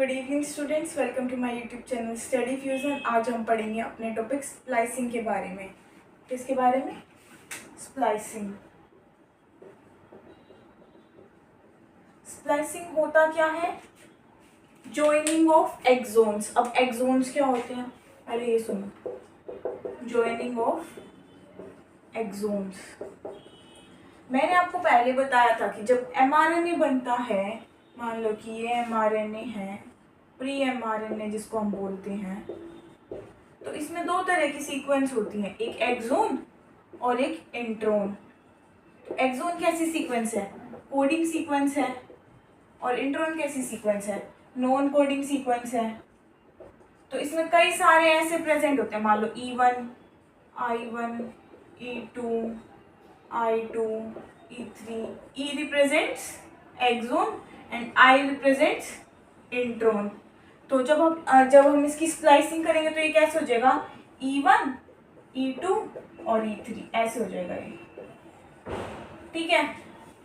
Good evening students, welcome to my YouTube channel study fusion. आज हम पढ़ेंगे अपने टॉपिक स्प्लाइसिंग के बारे में। किसके बारे में? स्प्लाइसिंग। स्प्लाइसिंग होता क्या है? Joining of exons. अब एक्सोन्स क्या होते हैं पहले ये सुनो। Joining of exons. मैंने आपको पहले बताया था कि जब एमआरएनए बनता है, मान लो कि ये एमआरएनए है, प्री एमआरएनए जिसको हम बोलते हैं, तो इसमें दो तरह की सीक्वेंस होती हैं, एक एक्सोन और एक इंट्रोन। एक्सोन कैसी सीक्वेंस है? कोडिंग सीक्वेंस है। और इंट्रोन कैसी सीक्वेंस है? नॉन कोडिंग सीक्वेंस है। तो इसमें कई सारे ऐसे प्रेजेंट होते हैं, मान लो E1, I1, E2, I2, E3। E represents exon and I represents intron. तो जब हम इसकी स्प्लाइसिंग करेंगे तो ये कैसे हो जाएगा? E1, E2 और E3 ऐसे हो जाएगा ये। ठीक है,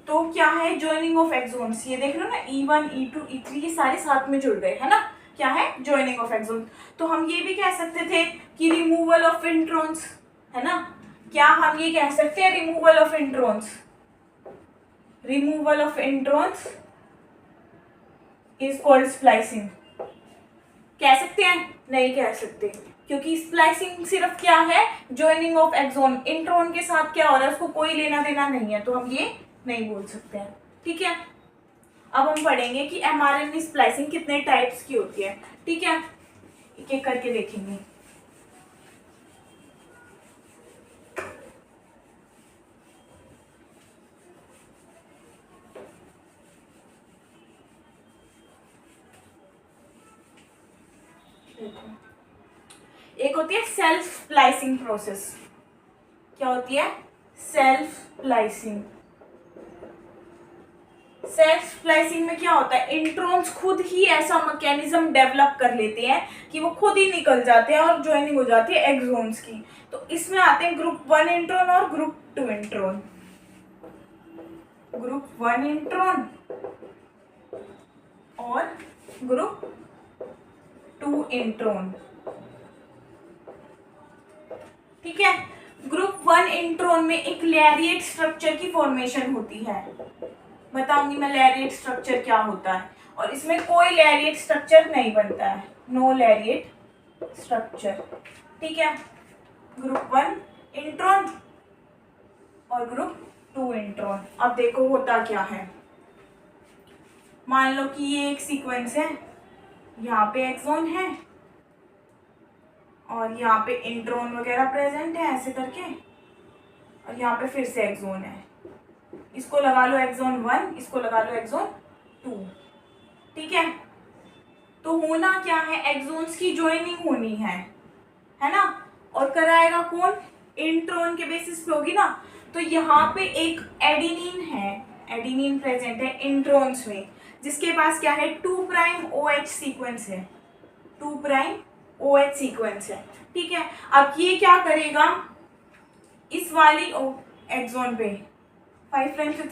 तो क्या है? Joining of exons. ये देख लो ना, E1, E2, E3 ये सारे साथ में जुड़ गए, है ना? क्या है? Joining of exons. तो हम ये भी कह सकते थे कि रिमूवल ऑफ इंट्रॉन्स, है ना? क्या हम ये कह सकते हैं? Removal of introns. Removal of introns is called splicing. कह सकते हैं? नहीं कह सकते, क्योंकि स्प्लाइसिंग सिर्फ क्या है? Joining of axon. इंट्रोन के साथ क्या हो रहा है उसको कोई लेना देना नहीं है, तो हम ये नहीं बोल सकते हैं। ठीक है, अब हम पढ़ेंगे कि एमआरएनए स्प्लाइसिंग कितने टाइप्स की होती है। ठीक है, एक एक करके देखेंगे। एक होती है सेल्फ स्प्लाइसिंग प्रोसेस। क्या होती है? Self splicing. सेल्फ स्प्लाइसिंग में क्या होता है? इंट्रॉन्स खुद ही ऐसा मैकेनिज्म डेवलप कर लेते हैं कि वो खुद ही निकल जाते हैं और ज्वाइनिंग हो जाती है एक्सोन्स की। तो इसमें आते हैं ग्रुप 1 इंट्रॉन और ग्रुप 2 इंट्रॉन। ग्रुप 1 इंट्रॉन और ग्रुप 2 इंट्रॉन। ठीक है, ग्रुप 1 इंट्रॉन में एक लैरिएट स्ट्रक्चर की फॉर्मेशन होती है। बताऊंगी मैं लैरिएट स्ट्रक्चर क्या होता है, और इसमें कोई लैरिएट स्ट्रक्चर नहीं बनता है, नो लैरिएट स्ट्रक्चर। ठीक है, ग्रुप 1 इंट्रॉन और ग्रुप 2 इंट्रॉन। अब देखो होता क्या है। मान लो कि ये एक सीक्वेंस है, यहाँ पे एक्सोन है और यहाँ पे इंट्रॉन वगैरह प्रेजेंट है ऐसे करके, और यहाँ पे फिर से एक्सोन है। इसको लगा लो एक्सोन 1, इसको लगा लो एक्सोन 2। ठीक है, तो होना क्या है? एक्सोन्स की ज्वाइनिंग होनी है ना? और कराएगा कौन? इंट्रॉन के बेसिस पे होगी ना। तो यहाँ पे एक एडेनिन है, एडेनिन प्रेजेंट है इंट्रॉन्स में, जिसके पास क्या है? 2' OH सीक्वेंस है, 2' OH सीक्वेंस है। ठीक है, अब ये क्या करेगा? इस वाली एक्सोन पे 5' से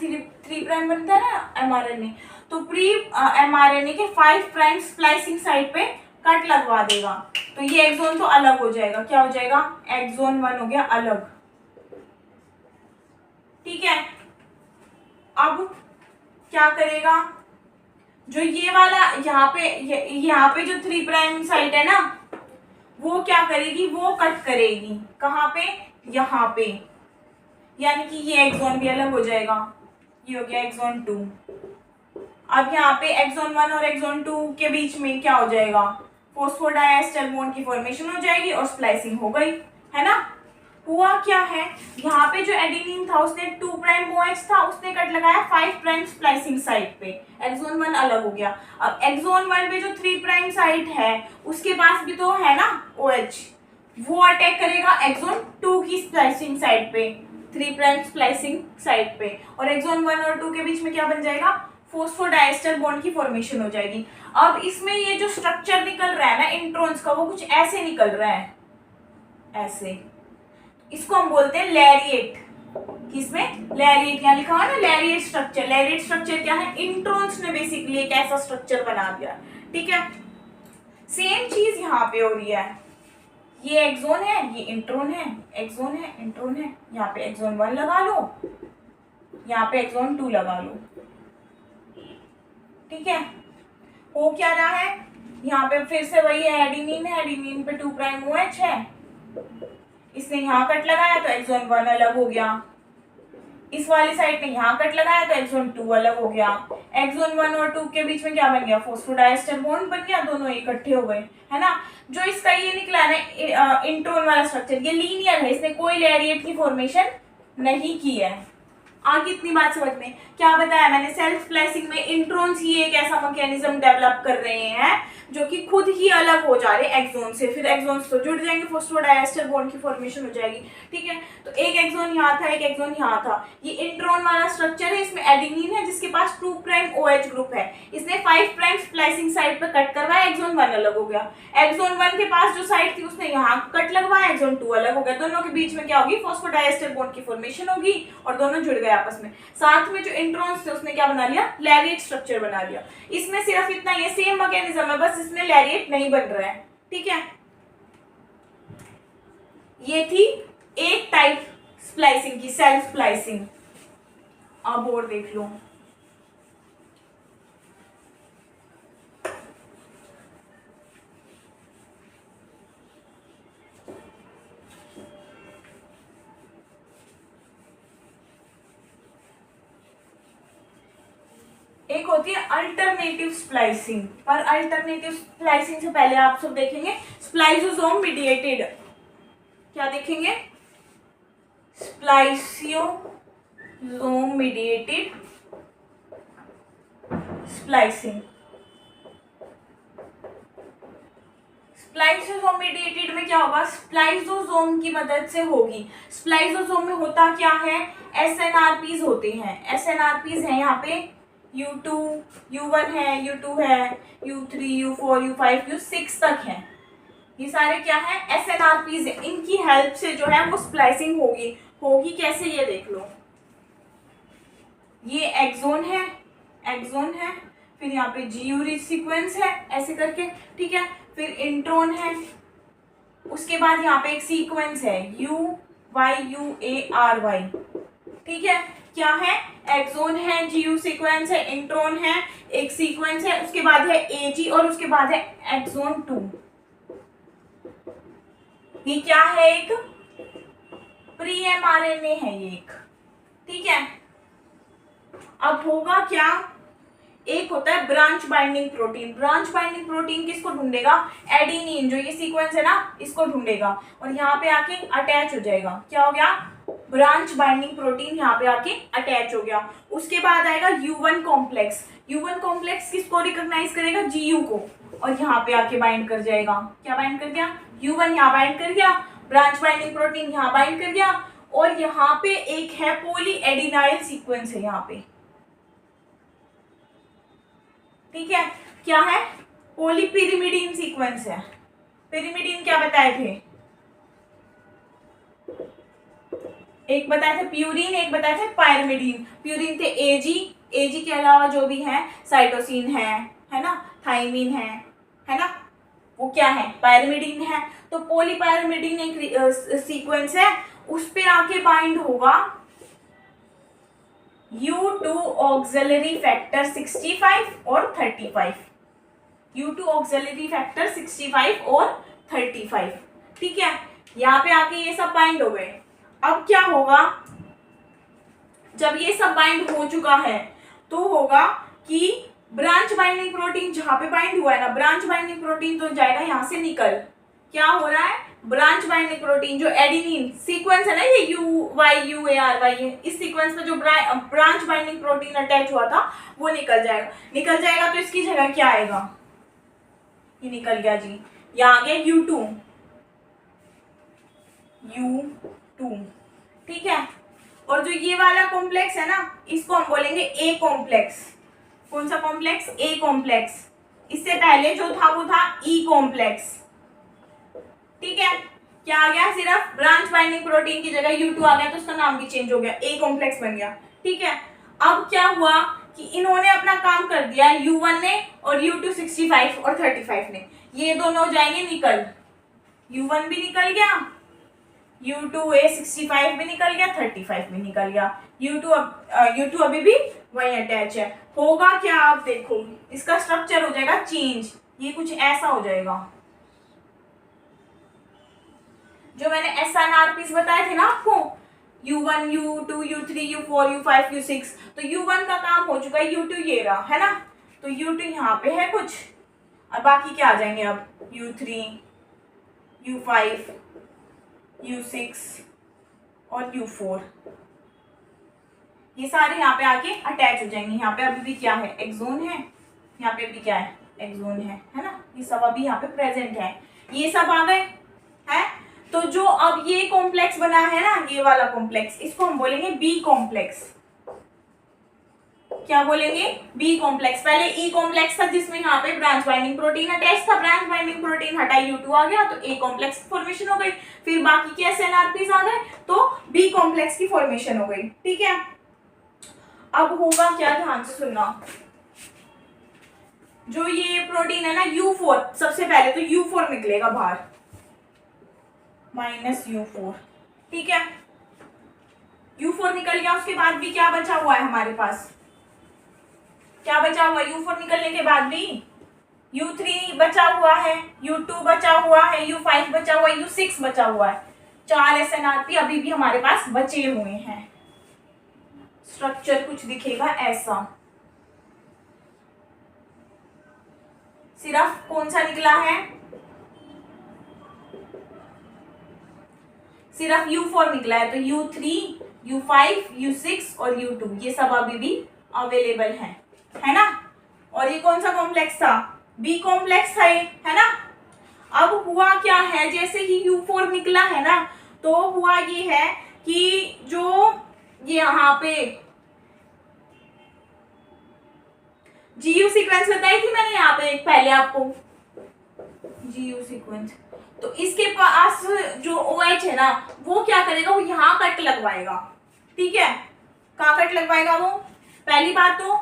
3' बनता है ना एमआरएनए, तो प्री एमआरएनए के 5' स्प्लाइसिंग साइड पे कट लगवा देगा। तो ये एक्सोन तो अलग हो जाएगा। क्या हो जाएगा? एक्सोन 1 हो गया अलग। ठीक है, अब क्या करेगा? जो ये वाला यहाँ पे जो 3' साइड है ना, वो क्या करेगी? वो कट करेगी। कहाँ पे? यहाँ पे। यानी कि ये एक्सोन भी अलग हो जाएगा। ये हो गया एक्सोन 2। अब यहाँ पे एक्सोन 1 और एक्सोन 2 के बीच में क्या हो जाएगा? फॉस्फोडाइएस्टर बॉन्ड की फॉर्मेशन हो जाएगी और स्प्लाइसिंग हो गई, है ना? हुआ क्या है? यहाँ पे जो एडेनिन था उसने 2' OH था, उसने कट लगाया 5' स्प्लाइसिंग साइड पे, एक्सोन 1 अलग हो गया। अब एक्सोन 1 पे जो 3' साइड है उसके पास भी तो है ना OH, वो अटैक करेगा एक्सोन 2 की स्प्लाइसिंग साइड पे, 3' स्प्लाइसिंग साइड पे, और एक्सोन 1 और 2 के बीच में क्या बन जाएगा? फॉस्फोडाइएस्टर बॉन्ड की फॉर्मेशन हो जाएगी। अब इसमें ये जो स्ट्रक्चर निकल रहा है ना इंट्रॉन्स का, वो कुछ ऐसे निकल रहा है, ऐसे। इसको हम बोलते हैं लैरिएट। किसमें? लैरिएट। यहाँ लिखा हुआ है ना लैरिएट स्ट्रक्चर। लैरिएट स्ट्रक्चर क्या है? इंट्रॉन्स ने बेसिकली एक ऐसा स्ट्रक्चर बना दिया। ठीक है, सेम चीज यहाँ पे हो रही है, ये एक्सोन है, ये इंट्रोन है, एक्सोन है, इंट्रोन है, यहाँ पे एक्सोन 1 लगा लो, यहाँ पे एक्सोन 2 लगा लो। ठीक है, हो क्या रहा है, यहाँ पे फिर से वही है, एडिनिन है, एडिनिन पे 2 प्राइम OH है, इसने यहाँ कट लगाया तो एक्सोन 1 अलग हो गया, इस वाली साइड ने यहाँ कट लगाया तो एक्सोन 2 अलग हो गया, एक्सोन 1 और 2 के बीच में क्या बन गया, फॉस्फोडाइएस्टर बॉन्ड बन गया, दोनों इकट्ठे हो गए, है ना। जो इसका ये निकला ना इंट्रोन वाला स्ट्रक्चर, ये लीनियर है, इसने कोई लैरिएट की फॉर्मेशन नहीं की है। आगे इतनी बात समझ में, क्या बताया मैंने, सेल्फ स्प्लाइसिंग में इंट्रोन्स ही एक ऐसा मैकेनिज्म डेवलप कर रहे हैं जो कि खुद ही अलग हो जा रहे हैं एक्सोन से, फिर एक्सोन्स तो जुड़ जाएंगे, फॉस्फोडाइएस्टर बॉन्ड की फॉर्मेशन हो जाएगी। ठीक है, तो एक एक्सोन यहाँ था, एक एक्सोन यहाँ था, ये इंट्रोन वाला स्ट्रक्चर है, इसमें एडेनिन है जिसके पास 2 प्राइम OH ग्रुप है, इसने 5 प्राइम स्प्लाइसिंग साइड पर कट करवाया, एक्सोन 1 अलग हो गया, एक्सोन 1 के पास जो साइड थी उसने यहाँ कट लगवाया, एक्सोन 2 अलग हो गया, दोनों के बीच में क्या होगी, फॉस्फोडाइएस्टर बॉन्ड की फॉर्मेशन होगी और दोनों जुड़ गए आपस में। साथ में जो इंट्रॉन्स थे उसने क्या बना लिया, लैरिएट स्ट्रक्चर बना लिया। इसमें सिर्फ इतना, ये सेम मैकेनिज्म है, बस इसमें लैरिएट नहीं बन रहा है। ठीक है, ये थी एक टाइप स्प्लाइसिंग की, सेल्फ स्प्लाइसिंग। अब और देख लो, एक होती है अल्टरनेटिव स्प्लाइसिंग, पर अल्टरनेटिव स्प्लाइसिंग से पहले आप सब देखेंगे स्प्लाइसोसोम मीडिएटेड, क्या देखेंगे, spliceosome mediated splicing. Spliceosome mediated में क्या होगा, स्प्लाइसोसोम की मदद से होगी। स्प्लाइसोसोम में होता क्या है, SNRPs होते हैं, SNRPs हैं यहाँ पे U2, U1 है, U2 है, U3, U4, U5, U6 तक है, ये सारे क्या है, SNRPs है, इनकी हेल्प से जो है वो स्प्लाइसिंग होगी। होगी कैसे, ये देख लो, ये एक्सोन है, एक्सोन है, फिर यहाँ पे GU सीक्वेंस है ऐसे करके, ठीक है, फिर इंट्रोन है, उसके बाद यहाँ पे एक सीक्वेंस है UYUARY, ठीक है, क्या है, एक्सोन है, GU सीक्वेंस है, इंट्रोन है, एक सीक्वेंस है, उसके बाद है AG और उसके बाद है एक्सोन 2। ये क्या है, एक प्री mRNA है ये एक। ठीक है, अब होगा क्या, एक होता है branch binding protein. Branch binding protein किसको ढूंढेगा, एडेनिन, जो ये सीक्वेंस है ना इसको ढूंढेगा और यहाँ पे आके अटैच हो जाएगा। क्या हो गया, ब्रांच बाइंडिंग प्रोटीन यहाँ पे आके अटैच हो गया। उसके बाद आएगा U1 कॉम्प्लेक्स। U1 कॉम्प्लेक्स किसको रिकॉग्नाइज करेगा, GU को, और यहाँ पे आके बाइंड कर जाएगा। क्या बाइंड कर गया, U1 यहाँ बाइंड कर गया, ब्रांच बाइंडिंग प्रोटीन यहाँ बाइंड कर गया, और यहाँ पे एक है पॉली एडिनाइल सीक्वेंस है यहाँ पे। ठीक है, क्या है, पॉलीपिरिमिडीन सीक्वेंस है। पिरिमिडीन क्या बताए थे, एक बताए थे प्यूरिन, एक बताए थे पायरिमिडीन। प्यूरिन थे AG के अलावा जो भी है, साइटोसिन है ना, थाइमिन है ना, वो क्या है, पायरिमिडीन है। तो पॉलीपायरिमिडीन एक सीक्वेंस है, उस पे आके बाइंड होगा U2 ऑक्सिलरी फैक्टर 65 और 35, U2 ऑक्सिलरी फैक्टर 65 और 35। ठीक है, यहाँ पे आके ये सब बाइंड हो गए। अब क्या होगा, जब ये सब बाइंड हो चुका है तो होगा कि ब्रांच बाइंडिंग प्रोटीन जहां पे बाइंड हुआ है ना, ब्रांच बाइंडिंग प्रोटीन तो जाएगा यहां से निकल। क्या हो रहा है, ब्रांच बाइंडिंग प्रोटीन जो एडेनिन सीक्वेंस है ना, ये UYUARY है, इस सीक्वेंस में जो ब्रांच बाइंडिंग प्रोटीन अटैच हुआ था वो निकल जाएगा। तो इसकी जगह क्या आएगा, ये निकल गया जी, यहाँ आ गया U2। ठीक है, और जो ये वाला कॉम्प्लेक्स है ना, इसको हम बोलेंगे A कॉम्प्लेक्स। कौन सा कॉम्प्लेक्स, A कॉम्प्लेक्स। इससे पहले जो था वो था E कॉम्प्लेक्स। ठीक है, क्या आ गया, सिर्फ ब्रांच बाइंडिंग प्रोटीन की जगह U2 आ गया तो उसका नाम भी चेंज हो गया, A कॉम्प्लेक्स बन गया। ठीक है, अब क्या हुआ कि इन्होंने अपना काम कर दिया, U1 ने और U2 65 और 35 ने, ये दोनों हो जाएंगे निकल, U1 भी निकल गया, U2A 65 भी निकल गया, 35 भी निकल गया, U2 अभी भी वही अटैच है। होगा क्या, आप देखो इसका स्ट्रक्चर हो जाएगा चेंज, ये कुछ ऐसा हो जाएगा। जो मैंने SNRPs बताए थे ना आपको, U1, U2, U3, U4, U5, U6, तो U1 का काम हो चुका है, U2 ये रहा है ना, तो U2 यहाँ पे है कुछ, और बाकी क्या आ जाएंगे अब, U3, U5, U6 और U4, ये सारे यहाँ पे आके अटैच हो जाएंगे। यहाँ पे अभी भी क्या है, एक्सोन है, यहाँ पे भी क्या है, एक्सोन है ना, ये सब अभी यहाँ पे प्रेजेंट है, ये सब आ गए है। तो जो अब ये कॉम्प्लेक्स बना है ना, ये वाला कॉम्प्लेक्स, इसको हम बोलेंगे बी कॉम्प्लेक्स। क्या बोलेंगे, बी कॉम्प्लेक्स। पहले ई कॉम्प्लेक्स था जिसमें यहाँ पे ब्रांच बाइंडिंग प्रोटीन अटैच था, ब्रांच बाइंडिंग प्रोटीन हटा U2 आ गया, तो ए कॉम्प्लेक्स की फॉर्मेशन हो गई। फिर बाकी के SNRPs आ गए, तो बी कॉम्प्लेक्स की फॉर्मेशन हो गई। ठीक है, अब होगा क्या, ध्यान से सुनना। जो ये प्रोटीन है ना U4, सबसे पहले तो U4 निकलेगा बाहर, -U4। ठीक है, U4 निकल गया, उसके बाद भी क्या बचा हुआ है हमारे पास, क्या बचा हुआ है, U4 निकलने के बाद भी U3 बचा हुआ है, U2 बचा हुआ है, U5 बचा हुआ है, U6 बचा हुआ है। 4 SNRP अभी भी हमारे पास बचे हुए हैं। स्ट्रक्चर कुछ दिखेगा ऐसा, सिर्फ कौन सा निकला है, सिर्फ U4 निकला है, तो U3, U5, U6 और U2 ये सब अभी भी अवेलेबल है ना। और ये कौन सा कॉम्प्लेक्स था, बी कॉम्प्लेक्स था ये, है ना। अब हुआ क्या है, जैसे ही U4 निकला है ना, तो हुआ ये है कि जो ये यहाँ पे GU सीक्वेंस बताई थी मैंने यहाँ पे पहले आपको, GU सीक्वेंस, तो इसके पास जो OH है ना, वो क्या करेगा, वो यहाँ कट लगवाएगा। ठीक है, कहाँ कट लगवाएगा वो, पहली बात तो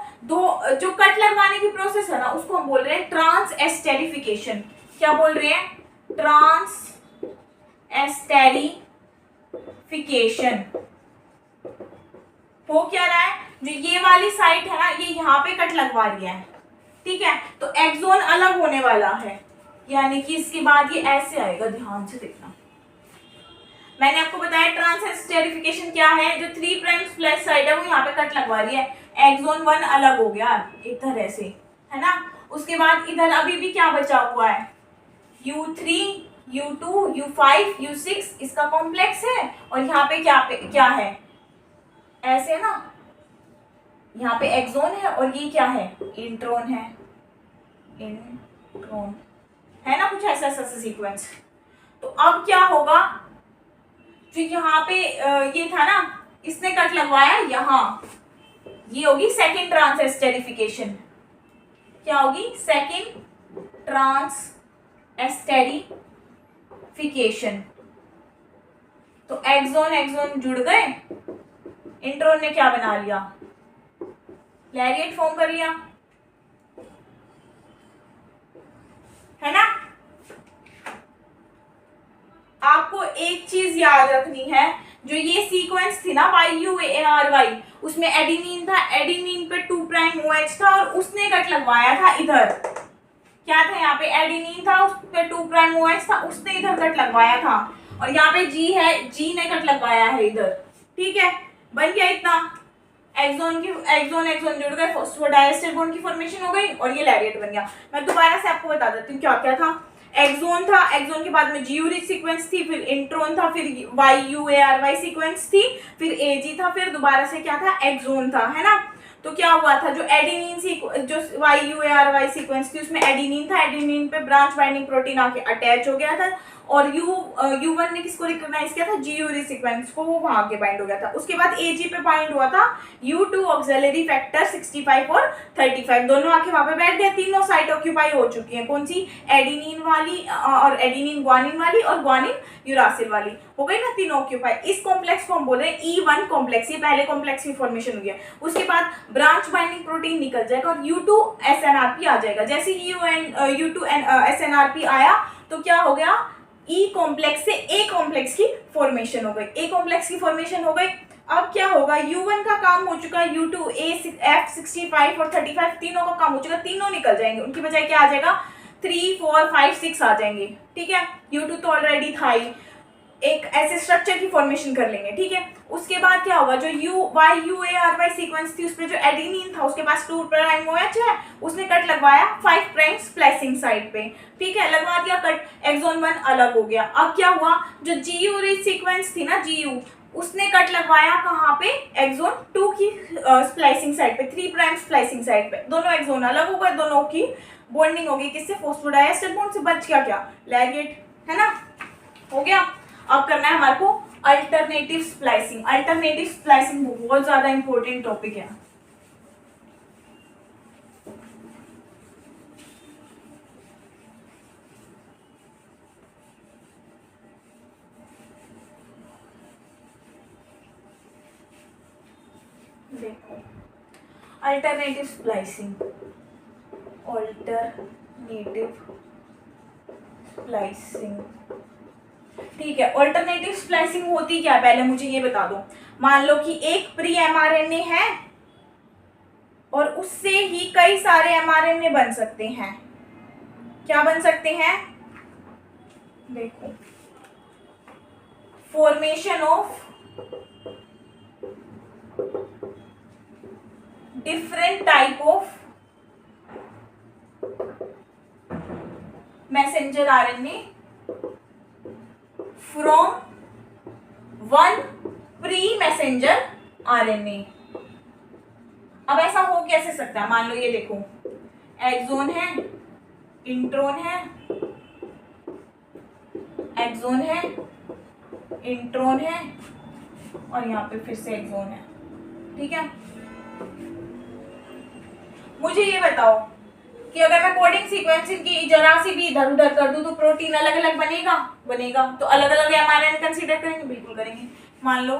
जो कट लगवाने की प्रोसेस है ना, उसको हम बोल रहे हैं ट्रांस एस्टेरिफिकेशन। क्या बोल रहे हैं, ट्रांस एस्टेरिफिकेशन। हो क्या रहा है, जो ये वाली साइट है ना, ये यहाँ पे कट लगवा रही है। ठीक है, तो एक्सोन अलग होने वाला है, यानी कि इसके बाद ये ऐसे आएगा, ध्यान से देखना। मैंने आपको बताया ट्रांस एस्टेरिफिकेशन क्या है, जो 3 प्राइम प्लस साइड है वो यहाँ पे कट लगवा रही है, एक्सोन 1 अलग हो गया एक तरह से, है ना। उसके बाद इधर अभी भी क्या बचा हुआ है, U3, U2, U5, U6 इसका कॉम्प्लेक्स है, और यहाँ पे क्या है, ऐसे है ना, यहाँ पे एक्सोन है और ये क्या है, इंट्रोन है, इंट्रोन है ना, कुछ ऐसा ऐसा सीक्वेंस। तो अब क्या होगा, जो यहाँ पे ये था ना, इसने कट लगवाया यहाँ, ये होगी सेकंड ट्रांस एस्टेरिफिकेशन। क्या होगी, सेकंड ट्रांस एस्टेरिफिकेशन। तो एक्सोन जुड़ गए, इंट्रोन ने क्या बना लिया, लैरिएट फॉर्म कर लिया, है ना। आपको एक चीज याद रखनी है, जो ये सीक्वेंस थी ना YUARY, उसमें एडिनिन था, एडिनिन पे 2 प्राइम OH था और उसने कट लगवाया था इधर। क्या था, यहाँ पे एडिनिन था, उस पे 2 प्राइम OH था, उसने इधर कट लगवाया था, और यहाँ पे G है, G ने कट लगवाया है इधर। ठीक है, बन गया इतना, एक्सोन जुड़ गए, फॉस्फोडाइएस्टर बॉन्ड की फॉर्मेशन हो गई और ये लैरिएट बन गया। मैं दोबारा से आपको बता देती हूँ क्या क्या था। एक्सोन था, एक्सोन के बाद में GU रिच सीक्वेंस थी, फिर इंट्रोन था, फिर YUARY सीक्वेंस थी, फिर AG था, फिर दोबारा से क्या था, एक्सोन था, है ना। तो क्या हुआ था, जो एडिनिन जो YUARY सीक्वेंस थी उसमें एडिनिन था, एडिनिन पे ब्रांच बाइंडिंग प्रोटीन आके अटैच हो गया था, और U1 ने किसको रिकॉग्नाइज किया था, GU रिच सीक्वेंस को, वो वहां के बाइंड हो गया था। उसके बाद AG पे बाइंड हुआ था U2 ऑक्सिलरी फैक्टर 65 और 35, दोनों आके वहां पे बैठ गए, तीनों साइट ऑक्यूपाई हो चुकी है, कौन सी, एडिनिन वाली और एडिनिन ग्वानिन वाली और ग्वानिन यूरासिल वाली, हो गई ना तीनों ऑक्यूपाई। इस कॉम्प्लेक्स को हम बोल रहे हैं E1 कॉम्प्लेक्स, ये पहले कॉम्प्लेक्स की फॉर्मेशन हुई है। उसके बाद ब्रांच बाइंडिंग प्रोटीन निकल जाएगा और U2SNRP आ जाएगा। जैसे U2SNRP आया तो क्या हो गया, E कॉम्प्लेक्स से A कॉम्प्लेक्स की फॉर्मेशन हो गई, A कॉम्प्लेक्स की फॉर्मेशन हो गई। अब क्या होगा, U1 का काम हो चुका, U2, F65 और 35 तीनों का काम हो चुका, तीनों निकल जाएंगे, उनकी बजाय क्या आ जाएगा 3, 4, 5, 6 आ जाएंगे। ठीक है, U2 तो ऑलरेडी था ही, एक ऐसे स्ट्रक्चर की फॉर्मेशन कर लेंगे। ठीक है, उसके बाद क्या होगा, जो UARY सीक्वेंस थी उस पर जो एडेनिन था उसके पास 2' OH है, उसने कट लगवाया 5' स्प्लाइसिंग साइड पे। ठीक है, लगवा दिया कट, एक्सोन 1 अलग हो गया। अब क्या हुआ, जो GU रिच सीक्वेंस थी ना, GU, उसने कट लगवाया कहाँ पे, एक्सोन 2 की स्प्लाइसिंग साइड पे, 3' स्प्लाइसिंग साइड पे। दोनों एक्सोन अलग हो गए, दोनों की बॉन्डिंग होगी किससे, फॉस्फोडाइएस्टर बॉन्ड से। बच गया क्या, लैगेट, है ना, हो गया। अब करना है हमारे को अल्टरनेटिव स्प्लाइसिंग। अल्टरनेटिव स्प्लाइसिंग बहुत ज्यादा इंपॉर्टेंट टॉपिक है। देखो, अल्टरनेटिव स्प्लाइसिंग, अल्टरनेटिव स्प्लाइसिंग, ठीक है। अल्टरनेटिव स्प्लाइसिंग होती क्या है, पहले मुझे ये बता दो। मान लो कि एक प्री mRNA है और उससे ही कई सारे mRNA बन सकते हैं। क्या बन सकते हैं, देखो, formation of different type of messenger RNA from one pre messenger RNA। अब ऐसा हो कैसे सकता है, मान लो ये देखो, एक्सोन है, इंट्रोन है, एक्सोन है, इंट्रोन है और यहाँ पे फिर से एक्सोन है। ठीक है, मुझे ये बताओ कि अगर मैं कोडिंग सीक्वेंसिंग की जरा सी भी इधर उधर कर दूं तो प्रोटीन अलग अलग बनेगा, बनेगा। तो अलग अलग mRNA कंसीडर करेंगे, बिल्कुल करेंगे। मान लो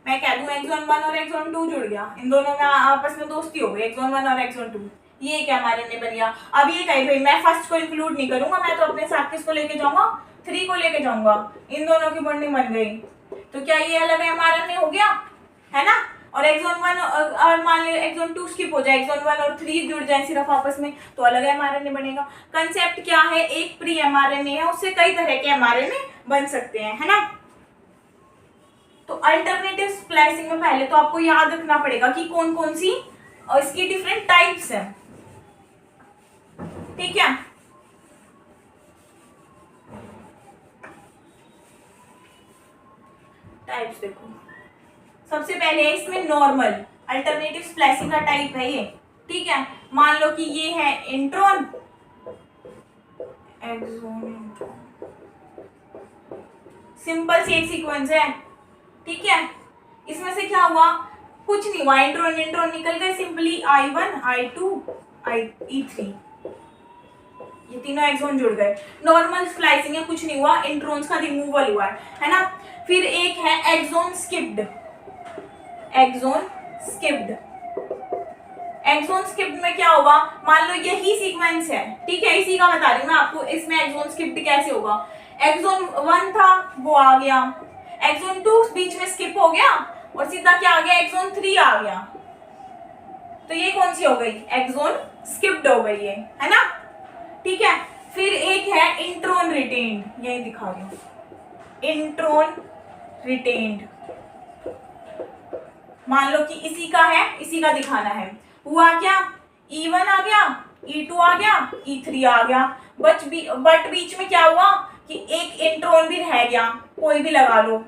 मैं कह दूं एक्सोन 1 और एक्सोन 2 जुड़ गया, इन दोनों में आपस में दोस्ती हो गई, एक्सोन 1 और एक्सोन 2, ये एक mRNA बन गया। अब ये कहे भाई मैं फर्स्ट को इंक्लूड नहीं करूंगा, मैं तो अपने साथ किसको लेके जाऊंगा, 3 को लेके जाऊंगा, इन दोनों की बॉन्डिंग बन गई। तो क्या ये अलग mRNA हो गया, है ना। और एक्सोन 1 और मान लो एक्सोन 2 स्किप हो जाए, एक्सोन 1 और 3 जुड़ जाए सिर्फ आपस में, तो अलग mRNA बनेगा। कंसेप्ट क्या है, एक प्री mRNA है, उससे कई तरह के mRNA बन सकते हैं, है ना। तो अल्टरनेटिव स्प्लाइसिंग में पहले तो आपको याद रखना पड़ेगा कि कौन कौन सी इसकी डिफरेंट टाइप्स है। ठीक है, टाइप्स देखो, सबसे पहले इसमें नॉर्मल अल्टरनेटिव स्प्लाइसिंग का टाइप है ये। ठीक है, मान लो कि ये है इंट्रोन, एक्सोन इंट्रोन, सिंपल सी एक सीक्वेंस है। ठीक है, इसमें से क्या हुआ, कुछ नहीं हुआ, इंट्रोन इंट्रोन निकल गए, सिंपली I1, I2, E3, ये तीनों एक्सोन जुड़ गए। नॉर्मल स्प्लाइसिंग है, कुछ नहीं हुआ, इंट्रोन्स का रिमूवल हुआ है ना। फिर एक है exon skipped, exon skipped. Exon skipped में क्या होगा, मान लो यही सीक्वेंस है, ठीक है, इसी का बता रही हूं मैं आपको, इसमें एक्सोन स्किप्ड कैसे होगा। एक्सोन 1 था वो आ गया, एक्सोन 2 बीच में स्किप हो गया और सीधा क्या आ गया, एक्सोन 3 आ गया। तो ये कौन सी हो गई, एक्सोन स्किप्ड हो गई है ना। ठीक है, फिर एक है इंट्रोन रिटेन्ड, यही दिखा रही हूं, इंट्रोन रिटेन्ड। मान लो कि इसी का है, इसी का दिखाना है। हुआ क्या, E1 आ गया, E2 आ गया, E3 आ गया, बट बीच में क्या हुआ कि एक इंट्रोन भी रह गया, कोई भी लगा लो,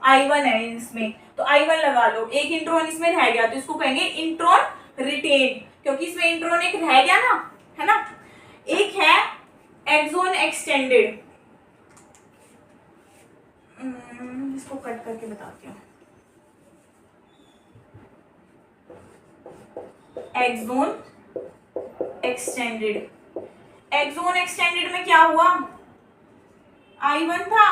I1 है इसमें तो I1 लगा लो, एक इंट्रोन इसमें रह गया तो इसको कहेंगे इंट्रोन रिटेन, क्योंकि इसमें इंट्रोन एक रह गया ना, है ना। एक है एक्सोन एक्सटेंडेड, इसको कट करके बताती हूँ। एक्सोन एक्सटेंडेड, एक्सोन एक्सटेंडेड में क्या हुआ, I1 था,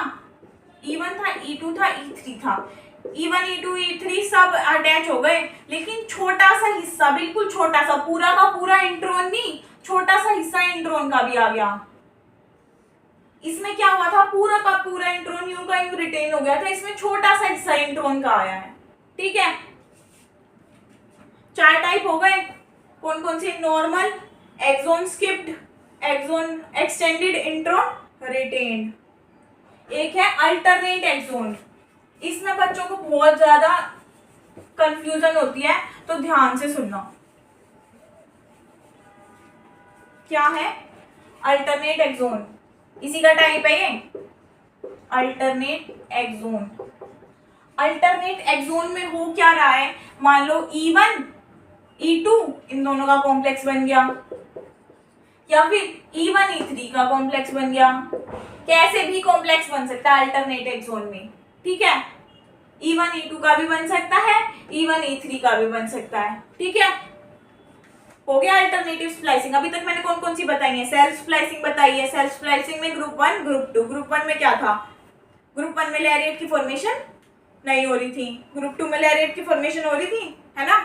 E1 था, E2 था, E3 था, E1 E2 E3 सब अटैच हो गए, लेकिन छोटा सा हिस्सा, बिल्कुल छोटा सा, पूरा का पूरा इंट्रॉन नहीं, छोटा सा हिस्सा इंट्रॉन का भी आ गया। इसमें क्या हुआ था, पूरा का पूरा इंट्रॉन यूं का यूं रिटेन हो गया था, इसमें छोटा सा हिस्सा इंट्रॉन का आया है। ठीक है, 4 टाइप हो गए। कौन कौन से? Normal, exon skipped, exon extended, intron retained. एक है अल्टरनेट एक्सोन। इसमें बच्चों को बहुत ज्यादा कंफ्यूजन होती है, तो ध्यान से सुनना। क्या है अल्टरनेट एक्सोन? इसी का टाइप है ये अल्टरनेट एक्सोन। अल्टरनेट एक्सोन में हो क्या रहा है, मान लो E1 E2 इन दोनों का कॉम्प्लेक्स बन गया, या फिर E1 E3 का कॉम्प्लेक्स बन गया। कैसे भी कॉम्प्लेक्स बन सकता है अल्टरनेट एक्सोन में। ठीक है, E1 E2 का भी बन सकता है, E1 E3 का भी बन सकता है। ठीक है, हो गया अल्टरनेटिव स्प्लाइसिंग। अभी तक मैंने कौन कौन सी बताई है? सेल्फ स्प्लाइसिंग बताई है। सेल्फ स्प्लाइसिंग में ग्रुप 1 ग्रुप 2। ग्रुप 1 में क्या था? ग्रुप 1 में लैरिएट की फॉर्मेशन नहीं हो रही थी, ग्रुप 2 में लैरिएट की फॉर्मेशन हो रही थी, है ना।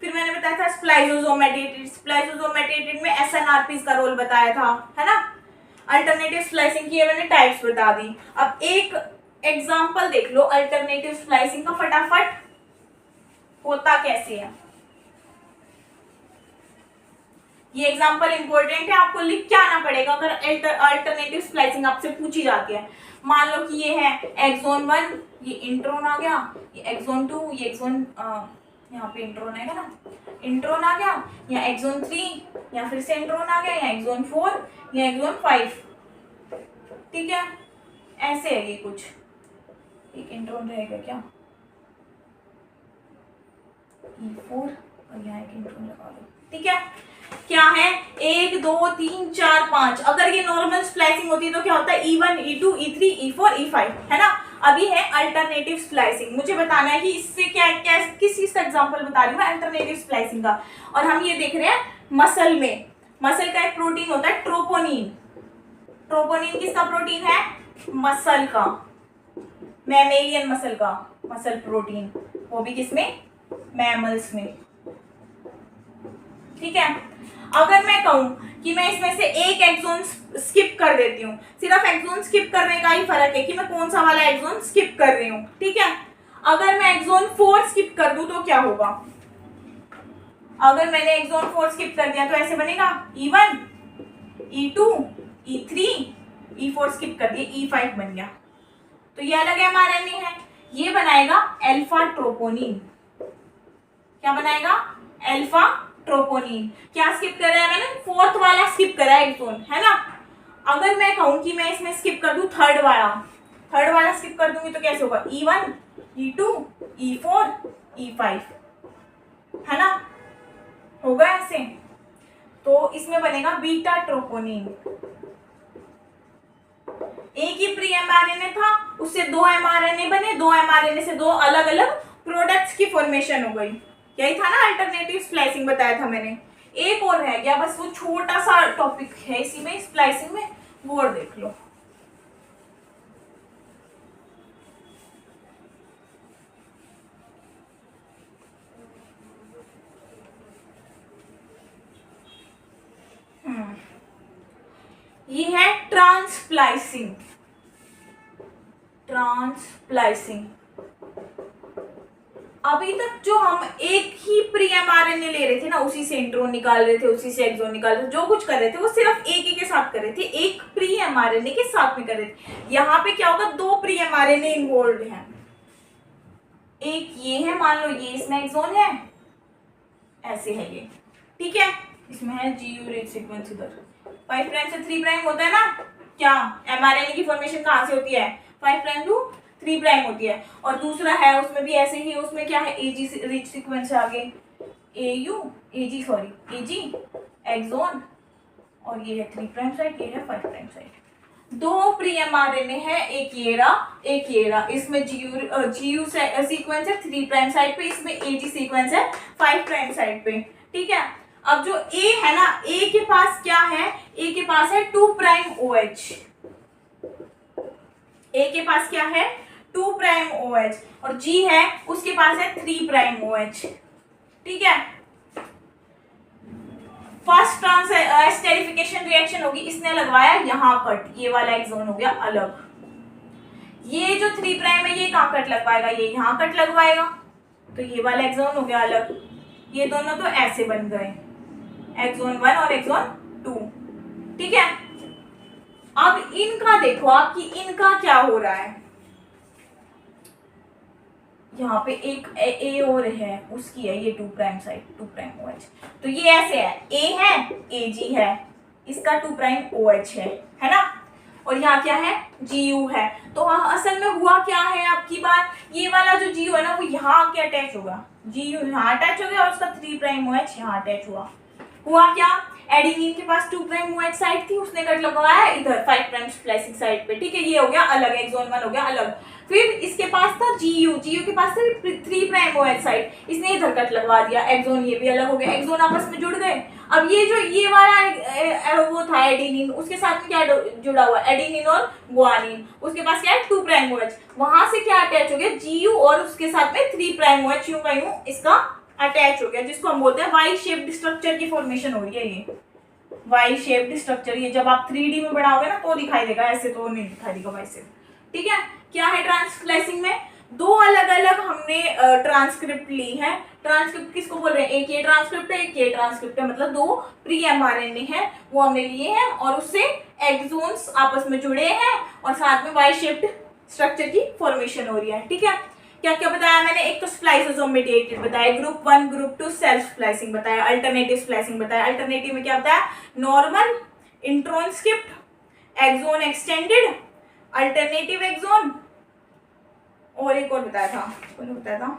फिर मैंने बताया था स्प्लाइजोसोमेटेटेड। स्प्लाइजोसोमेटेटेड में SNRPs का रोल बताया था, है ना। अल्टरनेटिव स्प्लाइसिंग की मैंने टाइप्स बता दी। अब एक एग्जांपल देख लो अल्टरनेटिव स्प्लाइसिंग का, फटाफट होता कैसे है। ये एग्जांपल इंपॉर्टेंट है, आपको लिख के आना पड़ेगा अगर अल्टरनेटिव स्प्लाइसिंग आपसे पूछी जाती है। मान लो कि ये है एक्सोन 1, ये इंट्रोन आ गया, ये एक्सोन 2, ये एक्सोन यहाँ पे इंट्रोन आएगा ना, इंट्रोन आ गया, या एक्सोन 3, या फिर से इंट्रोन आ गया, या एक्सोन 4, या एक्सोन 5। ठीक है, ऐसे है ये कुछ। एक इंट्रोन रहेगा क्या, E4, और यहाँ एक इंट्रोन लगा दो। ठीक है, क्या है 1 2 3 4 5। अगर ये नॉर्मल स्प्लाइसिंग होती है तो क्या होता है E1 E2 E3 E4 E5, है ना। अभी है अल्टरनेटिव स्प्लाइसिंग। मुझे बताना है कि इससे क्या क्या किस चीज का एग्जांपल बता रही हूँ मैं अल्टरनेटिव स्प्लाइसिंग का। और हम ये देख रहे हैं मसल में। मसल का एक प्रोटीन होता है ट्रोपोनिन। ट्रोपोनिन किसका प्रोटीन है? मसल का, मैमेलियन मसल का मसल प्रोटीन, वो भी किसमें? मैमल्स में। ठीक है, अगर मैं कहूं कि मैं इसमें से एक एक्सोन स्किप कर देती हूँ, सिर्फ एक्सोन स्किप करने का ही फर्क है कि मैं कौन सा वाला एक्सोन स्किप कर रही हूँ। ठीक है, अगर मैं एक्सोन 4 स्किप कर दूं तो क्या होगा? अगर मैंने एक्सोन 4 स्किप कर दिया तो ऐसे बनेगा E1 E2 E3 E4 skip कर दिया, E5 बन गया। तो ये अलग mRNA है, ये बनाएगा अल्फा ट्रोपोनिन। क्या बनाएगा? Alpha troponin. क्या स्किप कर रहा है मैंने? 4th वाला स्किप करा है एक्सोन, है ना। अगर मैं कहूं कि मैं इसमें स्किप कर दूं थर्ड वाला स्किप कर दूंगी तो कैसे होगा? E1 E2 E4 E5, है ना, होगा ऐसे। तो इसमें बनेगा बीटा ट्रोपोनिन। एक ही प्री mRNA था, उससे 2 mRNA बने, 2 mRNA से 2 अलग अलग प्रोडक्ट्स की फॉर्मेशन हो गई। यही था ना अल्टरनेटिव स्प्लाइसिंग, बताया था मैंने। एक और रह गया, बस वो छोटा सा टॉपिक है इसी में स्प्लाइसिंग में, वो और देख लो। ये है ट्रांसप्लाइसिंग। ट्रांसप्लाइसिंग, अभी तक जो हम एक ही प्री mRNA ले रहे थे ना, उसी से इंट्रोन निकाल रहे थे, उसी से एक्सोन निकाल रहे थे, जो कुछ कर रहे थे वो सिर्फ एक ही के साथ कर रहे थे, एक प्री mRNA के साथ में कर रहे थे। यहाँ पे क्या होगा? 2 प्री mRNA इन्वॉल्व हैं। एक ये है, मान लो ये इसमें एक्सोन है, ऐसे है ये। ठीक है, इसमें है GU रेड सीक्वेंस, इधर 5 प्राइम से 3 प्राइम होता है ना। क्या mRNA की फॉर्मेशन कहाँ से होती है? 5 प्राइम टू 3 प्राइम होती है। और दूसरा है उसमें भी ऐसे ही, उसमें क्या है? AG रिच सीक्वेंस से आगे AG एक्सोन, और ये है 3 प्राइम साइड, ये है 5 प्राइम साइड। 2 प्री mRNA है, एक ये रहा। इसमें GU सीक्वेंस है 3 प्राइम साइड पे, इसमें AG सीक्वेंस है 5 प्राइम साइड पे। ठीक है, अब जो A है ना, A के पास क्या है? A के पास है 2 प्राइम OH। A के पास क्या है? 2 प्राइम OH और G है उसके पास है 3 प्राइम OH। ठीक है, फर्स्ट स्टेरिफिकेशन रिएक्शन होगी, इसने लगवाया यहाँ कट, ये वाला एक्सोन हो गया अलग। ये जो 3 प्राइम है ये कहाँ कट लगवाएगा, ये यहाँ कट लगवाएगा, तो ये वाला एक्सोन हो गया अलग। ये दोनों तो ऐसे बन गए, एक्सोन 1 और एक्सोन 2। ठीक है, अब इनका देखो आप कि इनका क्या हो रहा है। यहाँ पे एक ए और है, उसकी है ये 2 प्राइम साइड, 2 प्राइम OH। तो ये ऐसे है, ए है, AG है, इसका 2 प्राइम OH है ना, और यहाँ क्या है, GU है। तो असल में हुआ क्या है आपकी बात, ये वाला जो GU है ना वो यहाँ आके अटैच होगा, GU यहाँ अटैच हो गया और उसका 3 प्राइम OH यहाँ अटैच हुआ क्या, एडेनिन के पास 2 प्राइम OH साइड थी, उसने कट लगवाया इधर 5 प्राइम स्प्लाइसिंग साइड पे। ठीक है, ये हो गया अलग, एक्सोन 1 हो गया अलग। फिर इसके पास था GU के पास था 3 प्राइम OH साइड, इसने इधर कट लगवा दिया, एक्सोन ये भी अलग हो गया, एक्सोन आपस में जुड़ गए। अब ये जो ये वाला वो था एडेनिन, उसके साथ में क्या जुड़ा हुआ, एडेनिन और गुआनिन, उसके पास क्या है 2 प्राइम OH, वहां से क्या अटैच हो गया, GU और उसके साथ में 3 प्राइम OH यूं का यूं इसका अटैच हो गया, जिसको हम बोलते हैं वाई शेप्ड स्ट्रक्चर की फॉर्मेशन हो रही है। ये वाई शेप्ड स्ट्रक्चर, ये जब आप 3D में बढ़ाओगे ना तो दिखाई देगा, ऐसे तो नहीं दिखाई देगा वैसे। ठीक है, क्या है ट्रांसफ्लेसिंग में, दो अलग अलग हमने ट्रांसक्रिप्ट ली है। ट्रांसक्रिप्ट किसको बोल रहे हैं, एक ये ट्रांसक्रिप्ट है, एक ये ट्रांसक्रिप्ट है, मतलब 2 प्री mRNA है वो हमने लिए हैं और उससे एक्सोन्स आपस में जुड़े हैं और साथ में वाई शेप्ड स्ट्रक्चर की फॉर्मेशन हो रही है। ठीक है, क्या क्या बताया मैंने, एक तो स्प्लाइसोसोम मीडिएटेड बताया, ग्रुप 1 ग्रुप 2 सेल्फ स्प्लाइसिंग बताया, अल्टरनेटिव स्प्लाइसिंग बताया। अल्टरनेटिव में क्या बताया, normal, intron script, exon extended, alternative exon, और एक और बताया था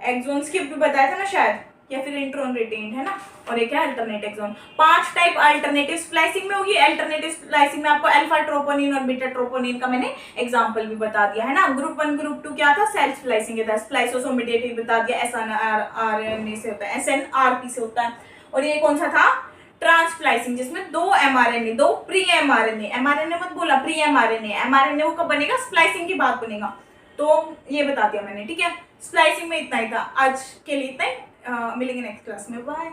एक्सोन स्किप भी बताया था ना शायद, या फिर इंट्रोन रिटेन्ड है ना, और एक है alternate exon. 5 type alternative splicing में होगी। अल्टरनेटिव स्प्लाइसिंग में आपको अल्फा ट्रोपोनिन और बीटा ट्रोपोनिन का मैंने एग्जांपल भी बता दिया है ना। ग्रुप 1 ग्रुप 2 क्या था, सेल्फ स्प्लाइसिंग था, स्प्लाइसोसोम मीडिएटेड बता दिया, SNRNA से होता है, SNRP से होता है। और ये कौन सा था, ट्रांसप्लाइसिंग, जिसमें 2 mRNA, 2 प्री mRNA मत बोला, प्री mRNA वो कब बनेगा, स्प्लाइसिंग के बाद बनेगा, तो ये बता दिया मैंने। ठीक है, स्प्लाइसिंग में इतना ही था, आज के लिए इतना ही, मिलेंगे नेक्स्ट क्लास में, बाय।